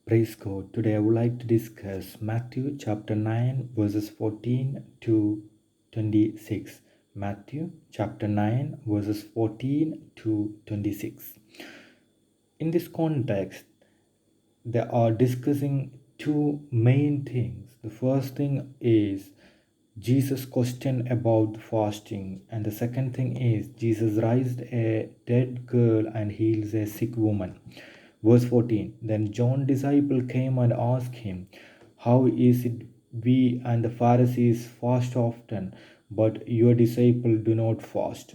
Praise God. Today I would like to discuss Matthew chapter 9 verses 14 to 26. Matthew chapter 9 verses 14 to 26. In this context, they are discussing two main things. The first thing is Jesus' question about fasting, and the second thing is Jesus raised a dead girl and heals a sick woman. Verse 14. Then John's disciple came and asked him, how is it we and the Pharisees fast often, but your disciple do not fast?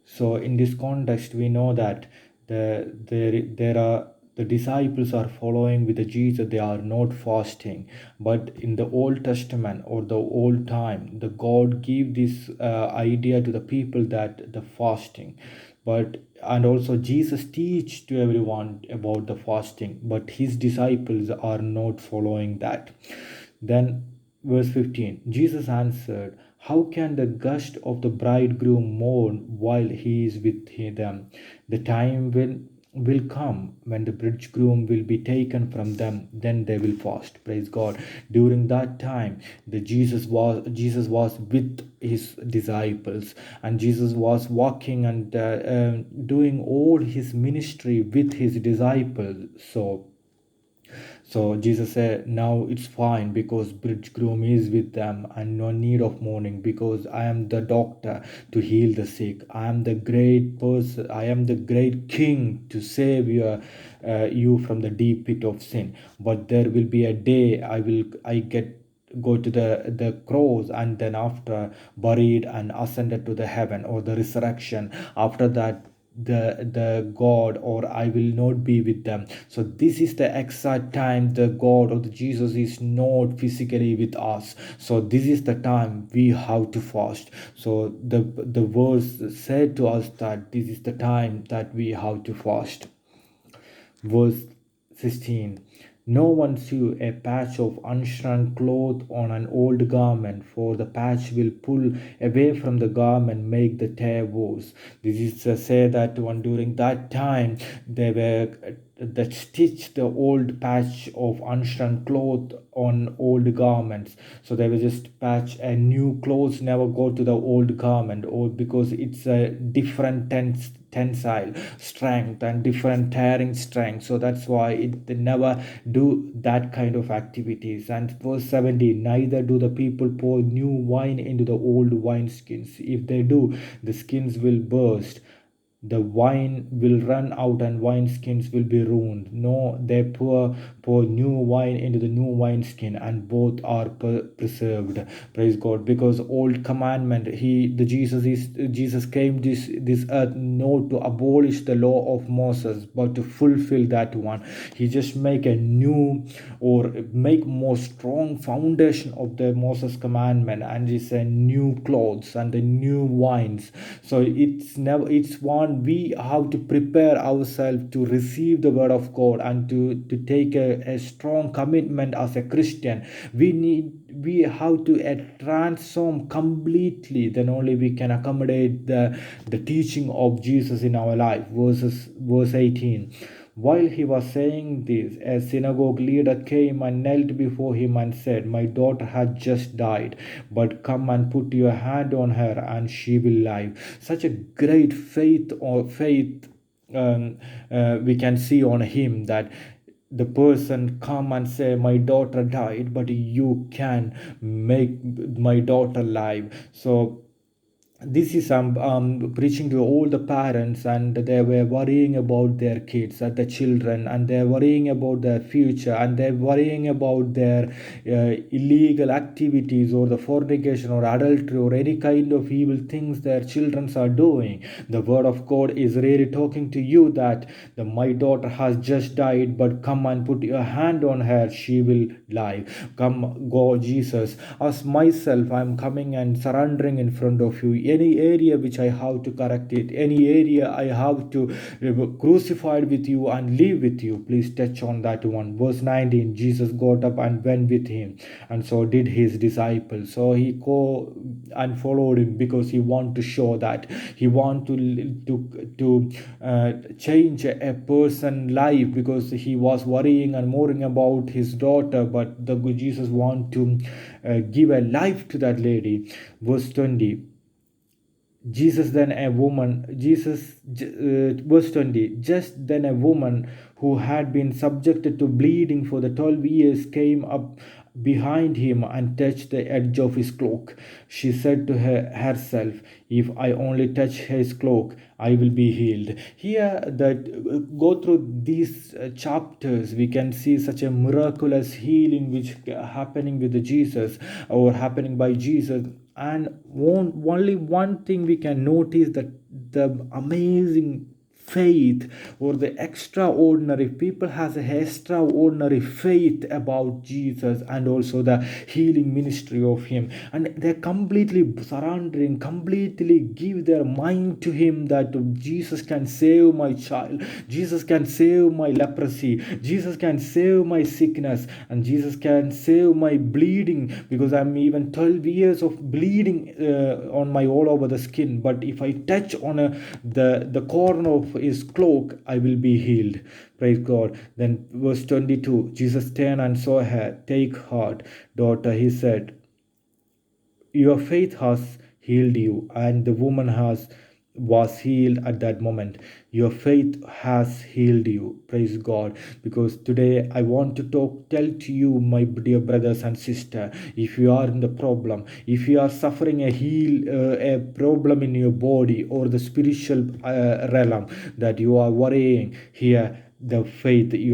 So in this context, we know that there are the disciples are following with the Jesus. They are not fasting, but in the Old Testament or the old time, the God gave this idea to the people that the fasting, but and also Jesus teach to everyone about the fasting, but his disciples are not following that. Then verse 15, Jesus answered, how can the guest of the bridegroom mourn while he is with them? The time will come when the bridegroom will be taken from them, then they will fast. Praise God. During that time, the Jesus was with his disciples, and Jesus was walking and doing all his ministry with his disciples. So Jesus said, now it's fine because bridegroom is with them and no need of mourning, because I am the doctor to heal the sick. I am the great person. I am the great king to save you from the deep pit of sin. But there will be a day I get go to the cross, and then after buried and ascended to the heaven or the resurrection. After that, the God or I will not be with them. So this is the exact time the God or the Jesus is not physically with us. So this is the time we have to fast. So the verse said to us that this is the time that we have to fast. Verse 16. No one sew a patch of unshrunk cloth on an old garment, for the patch will pull away from the garment, make the tear worse. This is to say that one during that time they were that stitch the old patch of unshrunk cloth on old garments. So they will just patch a new clothes, never go to the old garment, or because it's a different tensile strength and different tearing strength. So that's why they never do that kind of activities. And verse 17, neither do the people pour new wine into the old wineskins. If they do, the skins will burst, the wine will run out, and wineskins will be ruined. No, they pour new wine into the new wineskin, and both are preserved. Praise God. Because old commandment, Jesus came this earth not to abolish the law of Moses, but to fulfill that one. He just make a new or make more strong foundation of the Moses commandment, and it's a new clothes and the new wines. So it's one we have to prepare ourselves to receive the word of God and to take a strong commitment as a Christian. We have to transform completely, then only we can accommodate the teaching of Jesus in our life. Verse 18. While he was saying this, a synagogue leader came and knelt before him and said, my daughter had just died, but come and put your hand on her and she will live. Such a great faith we can see on him, that the person come and say my daughter died, but you can make my daughter live. So this is preaching to all the parents, and they were worrying about their kids and the children, and they're worrying about their future, and they're worrying about their illegal activities or the fornication or adultery or any kind of evil things their children are doing. The word of God is really talking to you that my daughter has just died, but come and put your hand on her, she will live. Come, God, Jesus, as myself I'm coming and surrendering in front of you any area which I have to correct it, any area I have to crucified with you and live with you, please touch on that one. Verse 19, Jesus got up and went with him, and so did his disciples. So he go and followed him because he want to show that he want to change a person life, because he was worrying and mourning about his daughter, but the good Jesus want to give a life to that lady. Verse 20, Jesus then a woman, verse 20, just then a woman who had been subjected to bleeding for the 12 years came up behind him and touched the edge of his cloak. She said to herself, if I only touch his cloak, I will be healed. Here, that go through these chapters, we can see such a miraculous healing which happening with Jesus, or happening by Jesus. And only one thing we can notice, that the amazing faith, or the extraordinary people has a extraordinary faith about Jesus, and also the healing ministry of him, and they're completely surrendering, completely give their mind to him, that Jesus can save my child, Jesus can save my leprosy, Jesus can save my sickness, and Jesus can save my bleeding, because I'm even 12 years of bleeding on my all over the skin, but if I touch on the corner of his cloak, I will be healed. Praise God. Then verse 22, Jesus turned and saw her. Take heart, daughter, he said, your faith has healed you. And the woman was healed at that moment. Your faith has healed you. Praise God. Because today I want to tell to you, my dear brothers and sisters, if you are in the problem, if you are suffering a problem in your body, or the spiritual realm, that you are worrying, here your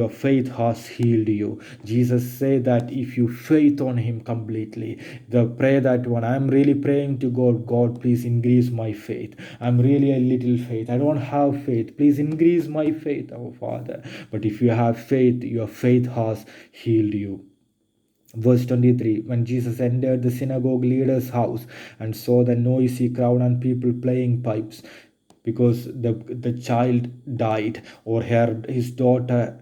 faith has healed you. Jesus said that if you faith on him completely, the prayer that when I'm really praying to God, God, please increase my faith, I'm really a little faith, I don't have faith, please increase my faith, our Father. But if you have faith, your faith has healed you. Verse 23, when Jesus entered the synagogue leader's house and saw the noisy crowd and people playing pipes, because the child died, or his daughter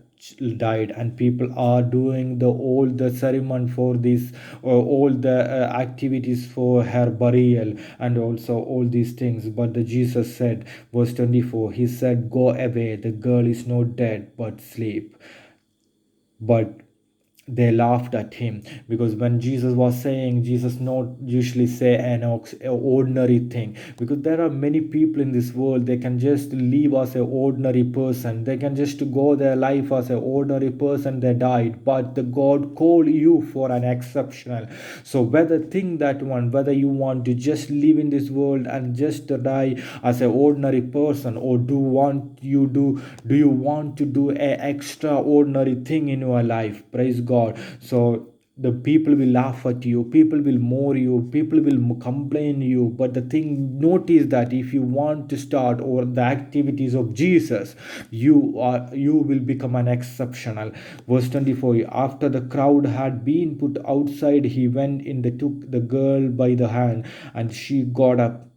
died, and people are doing all the ceremony for this, or all the activities for her burial, and also all these things. But the Jesus said, verse 24, he said, go away, the girl is not dead but sleep. But they laughed at him, because when Jesus was saying, Jesus not usually say an ordinary thing, because there are many people in this world, they can just live as an ordinary person, they can just go their life as an ordinary person, they died, but the God called you for an exceptional. So whether you want to just live in this world and just die as an ordinary person, or do you want to do an extraordinary thing in your life? Praise God. So the people will laugh at you, people will mourn you, people will complain you, but the thing, notice that if you want to start or the activities of Jesus, you will become an exceptional. Verse 24, after the crowd had been put outside, he went in, the took the girl by the hand, and she got up.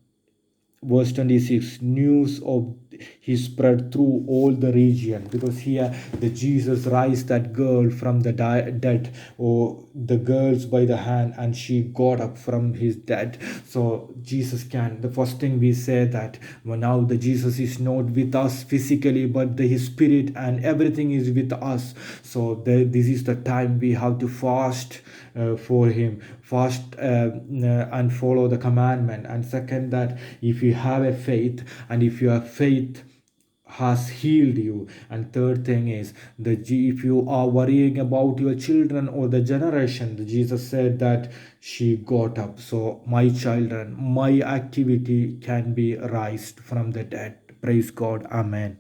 Verse 26, news of he spread through all the region, because here the Jesus raised that girl from the dead, or the girls by the hand, and she got up from his dead. So Jesus can, the first thing we say, that now the Jesus is not with us physically, but his spirit and everything is with us. So this is the time we have to fast for him, fast and follow the commandment. And second, that if you have a faith, and if your faith has healed you. And third thing is that if you are worrying about your children or the generation, Jesus said that she got up. So my children, my activity can be raised from the dead. Praise God. Amen.